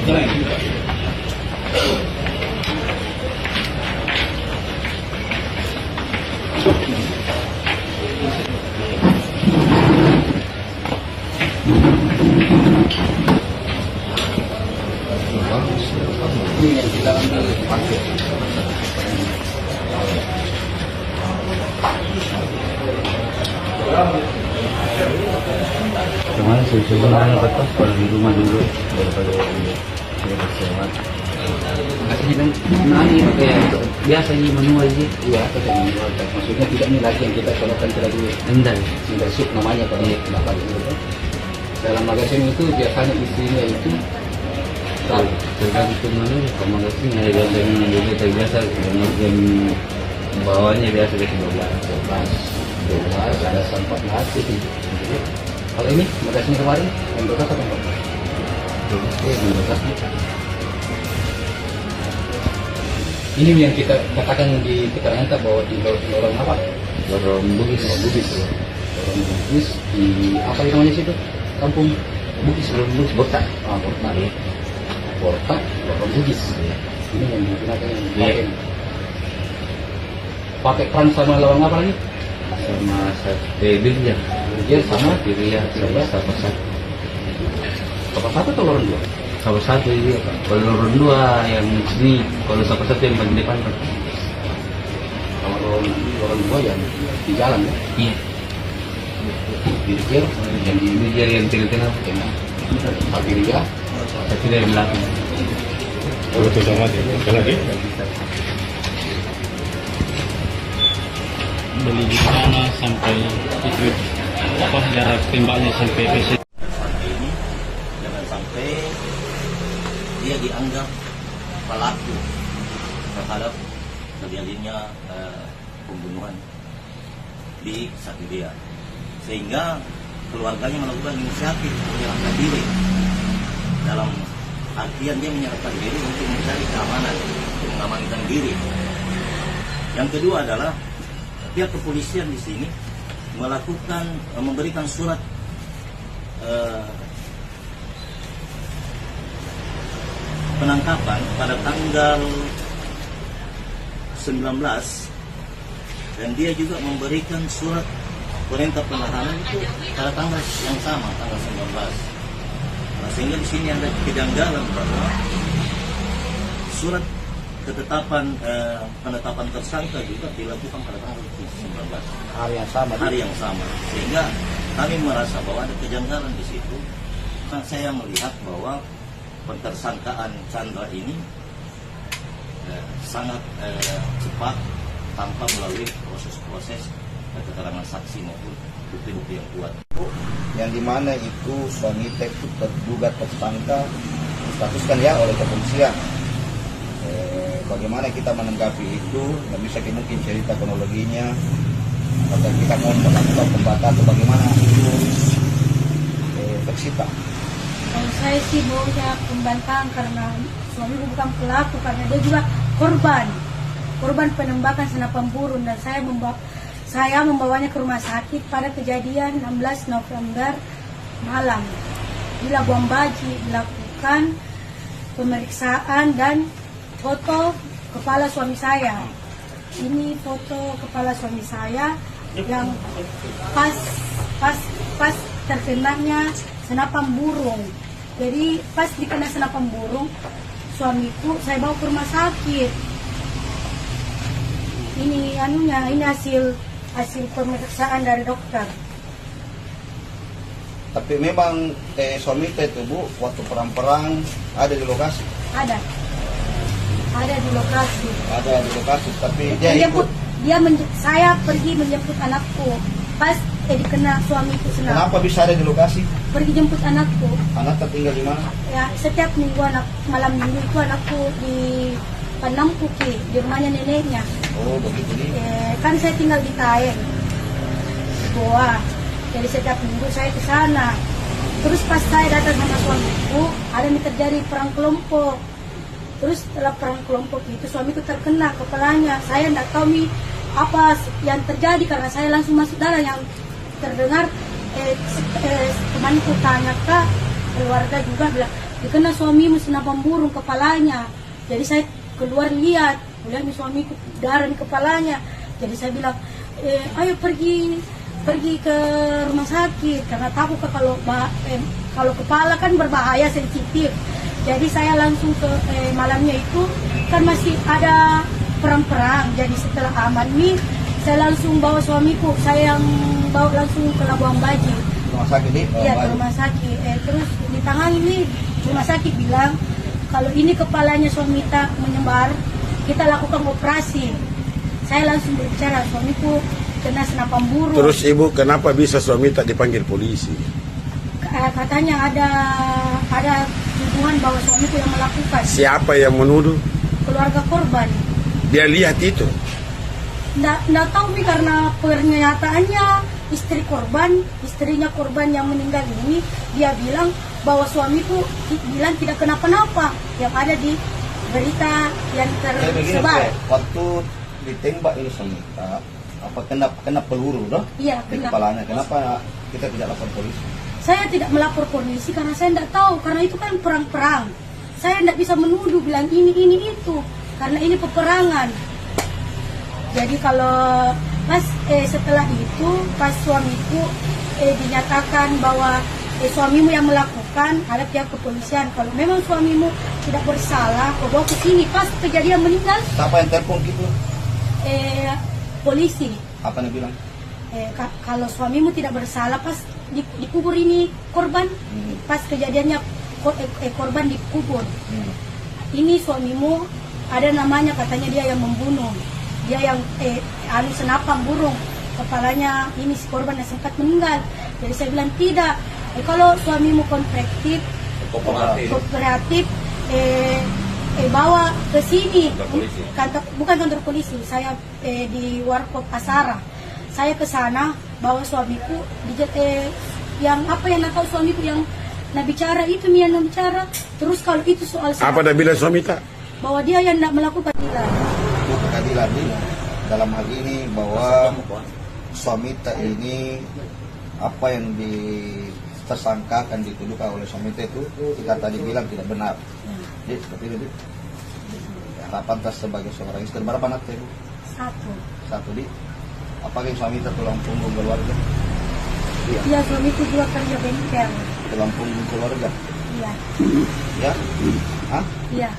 Ini yang kita ambil pakai. Kemarin sebenarnya betul kalau di rumah dulu daripada saya bersewa. Aslinya kan nani kayak Biasanya manual sih. iya kita menjual. Maksudnya tidak ini lagi yang kita colokkan kita dulu. Enggak. Sudah sup namanya kalau kenapa gitu. Dalam magasin itu biasanya isinya itu Tergantung mana kalau magasin ada biasanya juga terbiasa yang bawahnya biasa ke 12 ada 14 gitu. Kalau ini magasin kemarin yang 12 atau 14? Ini yang kita katakan di keterangan kita bahwa di lorong apa? lorong Bugis. Lorong Bugis di apa namanya situ? Kampung Lorong Bugis Botak. Botak. Botak, lorong Bugis. Ini yang digunakan yang dipakai. Pakai peran sama lorong apa lagi? Sama Birja. Birja sama Birja sama satu. apa satu atau lorong 2? Sama satu ini kalau lorong 2 yang sini, kalau sama satu yang paling depan. Kalau lorong 2 yang di jalan ya? Iya. Birja yang di Birja yang tengah-tengah. Birja Satu dari belakang. Kalau itu sama dia, ada lagi? Beli di sana sampai itu apa jarak tembaknya sampai ke situ. Ini jangan sampai dia dianggap pelaku terhadap terjadinya pembunuhan di Satria, sehingga keluarganya melakukan inisiatif menyerahkan diri. Dalam artian dia menyerahkan diri untuk mencari keamanan, untuk mengamankan diri. Yang kedua adalah pihak kepolisian di sini memberikan surat penangkapan pada tanggal 19, dan dia juga memberikan surat perintah penahanan itu pada tanggal yang sama, tanggal 19. Nah, sehingga di sini ada kejanggalan bahwa surat penetapan tersangka juga dilakukan pada tanggal 19, hari yang sama, sehingga kami merasa bahwa ada kejanggalan di situ. Nah, saya melihat bahwa pentersangkaan Chandra ini sangat cepat tanpa melalui proses-proses keterangan saksi maupun bukti-bukti yang kuat. Yang dimana itu suami itu terduga tersangka distatuskan ya oleh kepolisian. Bagaimana kita menanggapi itu? Nggak bisa mungkin cerita kronologinya, atau kita mau melakukan pembatasan atau bagaimana itu tersita. Kalau saya sih maunya pembantahan karena suami bukan pelaku, karena dia juga korban penembakan senapan burung, dan saya membawanya ke rumah sakit pada kejadian 16 November malam. Di Labuan Baji dilakukan pemeriksaan dan foto kepala suami saya. Ini foto kepala suami saya yang pas terkenanya senapan burung. Jadi pas dikena senapan burung, suamiku saya bawa ke rumah sakit. Ini ini hasil pemeriksaan dari dokter. Tapi memang suami itu Bu waktu perang-perang ada di lokasi. Ada di lokasi. Ada di lokasi, tapi dia ikut. Saya pergi menjemput anakku. Pas dikena suami itu senang. Kenapa bisa ada di lokasi? Pergi jemput anakku. Anak tertinggal di mana? Ya, setiap minggu malam minggu itu anakku di Panampuki, di rumahnya neneknya. Oh, begitu nih. Kan saya tinggal di Taeng, Goa. Jadi setiap minggu saya ke sana. Terus pas saya datang sama suamiku, ada yang terjadi perang kelompok. Terus setelah perang kelompok itu suamiku terkena kepalanya. Saya tidak tahu nih apa yang terjadi karena saya langsung masuk dalam. Yang terdengar temanku tanya ke keluarga juga bilang, dikena suamimu senapan burung kepalanya. Jadi saya keluar lihat, lihat suamiku darah di kepalanya. Jadi saya bilang, ayo pergi ke rumah sakit karena takut kalau kepala kan berbahaya, sensitif. Jadi saya langsung ke malamnya itu kan masih ada perang-perang. Jadi setelah aman nih, saya langsung bawa suamiku, saya yang bawa langsung ke Labuan Bajo. Rumah sakit nih? Iya, ke rumah sakit. Terus ditangani nih, rumah sakit bilang kalau ini kepalanya suami tak menyebar, kita lakukan operasi. Saya langsung berbicara, suamiku kena senapan burung. Terus ibu kenapa bisa suami tak dipanggil polisi? Katanya ada tuduhan bahwa suamiku yang melakukan. Siapa yang menuduh? Keluarga korban. Dia lihat itu. Nggak tahu nih karena pernyataannya istrinya korban yang meninggal ini, dia bilang bahwa suamiku bilang tidak kenapa-napa yang ada di berita yang tersebar. Waktu ditembak ini Somita, apa kena peluru dah? Iya, Di kena. kepalanya. Kenapa kita tidak lapor polisi? Saya tidak melapor polisi karena saya tidak tahu, karena itu kan perang-perang. Saya tidak bisa menuduh bilang ini itu karena ini peperangan. Jadi kalau setelah itu pas suamiku dinyatakan bahwa suamimu yang melakukan, ada pihak kepolisian. Kalau memang suamimu tidak bersalah, kau bawa ke sini. Pas kejadian meninggal, Siapa yang telepon gitu? polisi. Apa yang bilang? Kalau suamimu tidak bersalah, pas dikubur ini korban, pas kejadiannya korban dikubur. Ini suamimu ada namanya, katanya dia yang membunuh, dia yang senapan burung kepalanya ini si korban yang sempat meninggal. Jadi saya bilang tidak, kalau suamimu kooperatif bawa ke sini, bukan kantor polisi, saya di Warkop Asara. Saya ke sana bawa suamiku yang tahu suamiku yang bicara itu yang bicara. Terus kalau itu soal Apa dah bilang suami tak? bahwa dia yang tidak melakukan tidak. Untuk keadilan ini dalam hal ini bahwa Somita ini apa yang ditersangkakan dituduhkan oleh Somita itu kita tadi bilang tidak benar. Jadi seperti itu. Harapan tas sebagai seorang istri berapa anak ibu? Satu di. Apakah Somita tulang punggung keluarga? Iya, suamiku juga kerja bengkel. Tulang punggung keluarga? Iya. Ya? Hah? Iya.